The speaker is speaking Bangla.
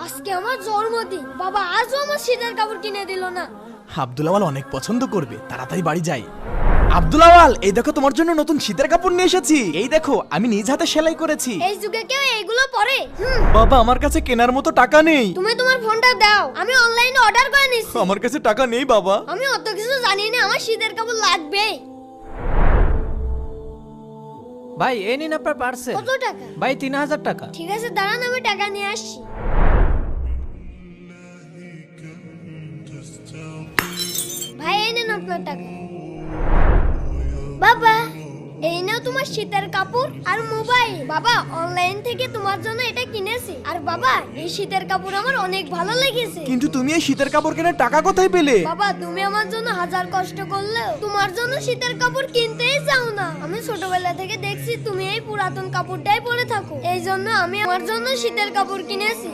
আজকে আমার জন্মদিন, বাবা আজও আমার শীতের কাপড় কিনে দিল না। আব্দুল আওয়াল অনেক পছন্দ করবে, তাড়াতাড়ি বাড়ি যাই। আব্দুল আওয়াল, এই দেখো তোমার জন্য নতুন শীতের কাপড় নিয়ে এসেছি। এই দেখো আমি নিজ হাতে সেলাই করেছি। এই যুগে কেউ এইগুলো পরে? বাবা আমার কাছে কেনার মতো টাকা নেই। তুমি তোমার ফোনটা দাও, আমি অনলাইনে অর্ডার করে নিচ্ছি। আমার কাছে টাকা নেই বাবা। আমি অত কিছু জানি না, আমার শীতের কাপড় লাগবে। ভাই এই নিন আপনার পার্সেল। কত টাকা? ভাই 3000 টাকা। ঠিক আছে দাঁড়ান, আমি টাকা নিয়ে আসছি। ভাই এই নেন আপনার টাকা। বাবা এই নাও তোমার শীতের কাপড় আর মোবাইল। বাবা অনলাইন থেকে তোমার জন্য এটা কিনেছি। আর বাবা এই শীতের কাপড় আমার অনেক ভালো লেগেছে। কিন্তু তুমি এই শীতের কাপড় কেনার টাকা কোথায় পেলে? বাবা তুমি আমার জন্য হাজার কষ্ট করলেও তোমার জন্য শীতের কাপড় কিনতেই চাও না। আমি ছোটবেলা থেকে দেখছি তুমি এই পুরাতন কাপড়টাই পরে থাকো, এই জন্য আমি আমার জন্য শীতের কাপড় কিনেছি।